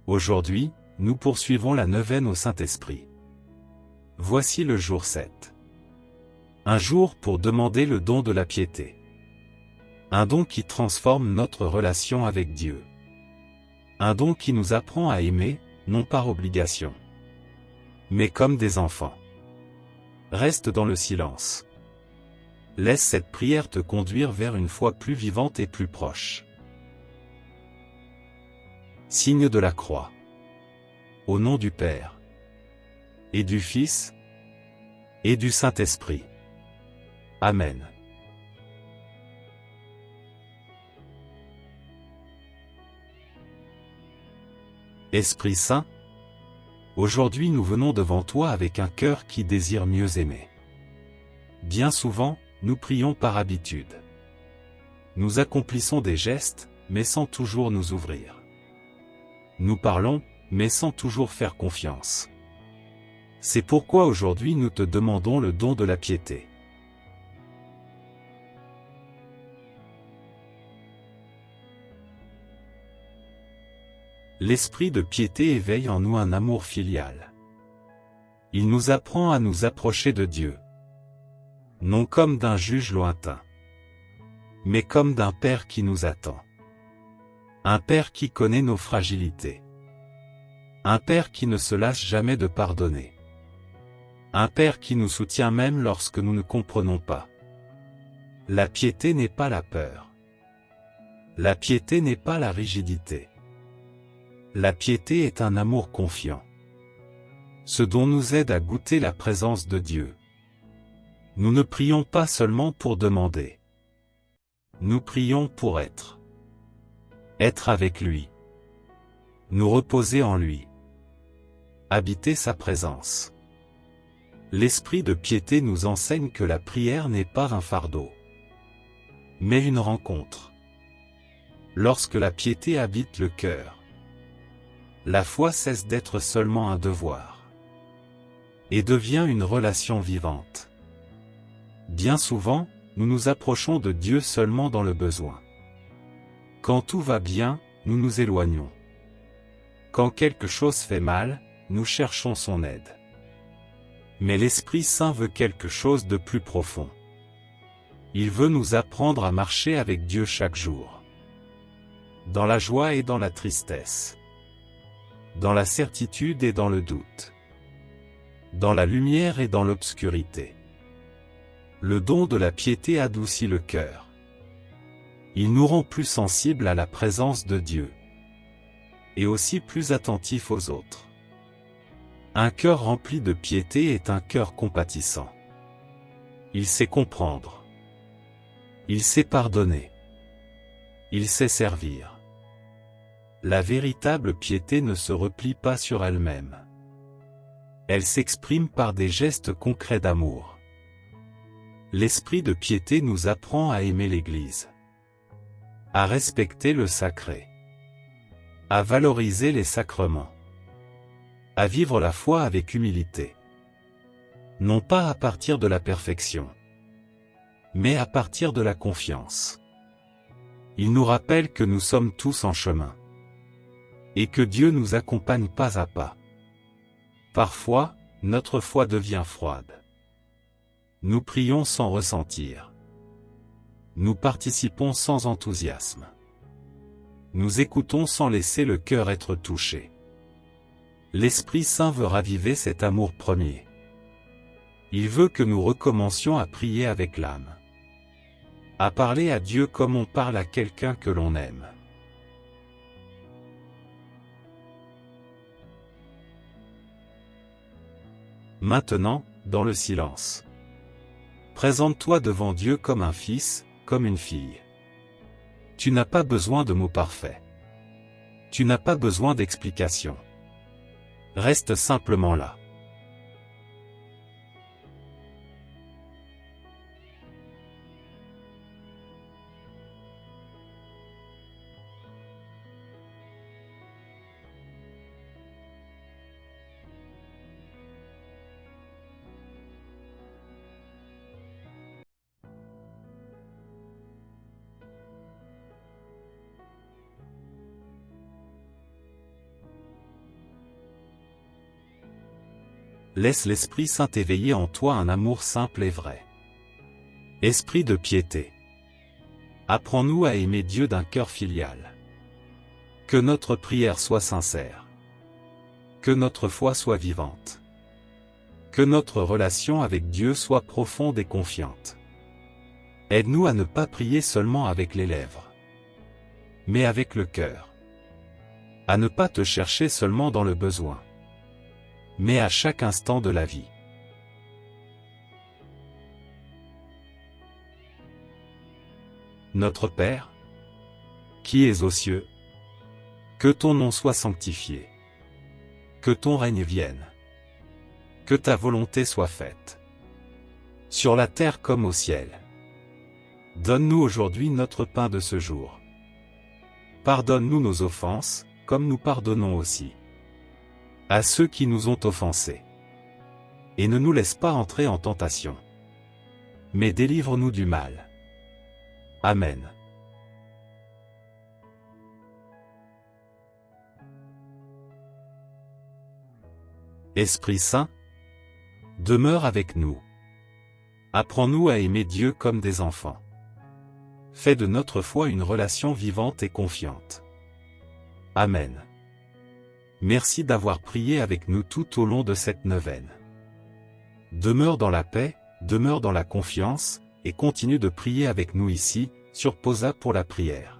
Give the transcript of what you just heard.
Aujourd'hui, nous poursuivons la neuvaine au Saint-Esprit. Voici le jour 7. Un jour pour demander le don de la piété. Un don qui transforme notre relation avec Dieu. Un don qui nous apprend à aimer, non par obligation, mais comme des enfants. Reste dans le silence. Laisse cette prière te conduire vers une foi plus vivante et plus proche. Signe de la croix. Au nom du Père, et du Fils, et du Saint-Esprit. Amen. Esprit Saint, aujourd'hui nous venons devant toi avec un cœur qui désire mieux aimer. Bien souvent, nous prions par habitude. Nous accomplissons des gestes, mais sans toujours nous ouvrir. Nous parlons, mais sans toujours faire confiance. C'est pourquoi aujourd'hui nous te demandons le don de la piété. L'esprit de piété éveille en nous un amour filial. Il nous apprend à nous approcher de Dieu. Non comme d'un juge lointain, mais comme d'un Père qui nous attend. Un Père qui connaît nos fragilités. Un Père qui ne se lasse jamais de pardonner. Un Père qui nous soutient même lorsque nous ne comprenons pas. La piété n'est pas la peur. La piété n'est pas la rigidité. La piété est un amour confiant. Ce dont nous aide à goûter la présence de Dieu. Nous ne prions pas seulement pour demander. Nous prions pour être. Être avec lui. Nous reposer en lui. Habiter sa présence. L'esprit de piété nous enseigne que la prière n'est pas un fardeau, mais une rencontre. Lorsque la piété habite le cœur, la foi cesse d'être seulement un devoir et devient une relation vivante. Bien souvent, nous nous approchons de Dieu seulement dans le besoin. Quand tout va bien, nous nous éloignons. Quand quelque chose fait mal, nous cherchons son aide. Mais l'Esprit Saint veut quelque chose de plus profond. Il veut nous apprendre à marcher avec Dieu chaque jour. Dans la joie et dans la tristesse. Dans la certitude et dans le doute. Dans la lumière et dans l'obscurité. Le don de la piété adoucit le cœur. Il nous rend plus sensibles à la présence de Dieu. Et aussi plus attentifs aux autres. Un cœur rempli de piété est un cœur compatissant. Il sait comprendre. Il sait pardonner. Il sait servir. La véritable piété ne se replie pas sur elle-même. Elle s'exprime par des gestes concrets d'amour. L'esprit de piété nous apprend à aimer l'Église, à respecter le sacré, à valoriser les sacrements, à vivre la foi avec humilité. Non pas à partir de la perfection, mais à partir de la confiance. Il nous rappelle que nous sommes tous en chemin, et que Dieu nous accompagne pas à pas. Parfois, notre foi devient froide. Nous prions sans ressentir. Nous participons sans enthousiasme. Nous écoutons sans laisser le cœur être touché. L'Esprit Saint veut raviver cet amour premier. Il veut que nous recommencions à prier avec l'âme. À parler à Dieu comme on parle à quelqu'un que l'on aime. Maintenant, dans le silence. Présente-toi devant Dieu comme un fils, comme une fille. Tu n'as pas besoin de mots parfaits. Tu n'as pas besoin d'explications. Reste simplement là. Laisse l'Esprit Saint éveiller en toi un amour simple et vrai. Esprit de piété. Apprends-nous à aimer Dieu d'un cœur filial. Que notre prière soit sincère. Que notre foi soit vivante. Que notre relation avec Dieu soit profonde et confiante. Aide-nous à ne pas prier seulement avec les lèvres, mais avec le cœur. À ne pas te chercher seulement dans le besoin, mais à chaque instant de la vie. Notre Père, qui es aux cieux, que ton nom soit sanctifié. Que ton règne vienne. Que ta volonté soit faite. Sur la terre comme au ciel. Donne-nous aujourd'hui notre pain de ce jour. Pardonne-nous nos offenses, comme nous pardonnons aussi à ceux qui nous ont offensés. Et ne nous laisse pas entrer en tentation, mais délivre-nous du mal. Amen. Esprit Saint, demeure avec nous. Apprends-nous à aimer Dieu comme des enfants. Fais de notre foi une relation vivante et confiante. Amen. Merci d'avoir prié avec nous tout au long de cette neuvaine. Demeure dans la paix, demeure dans la confiance, et continue de prier avec nous ici, sur Posa pour la prière.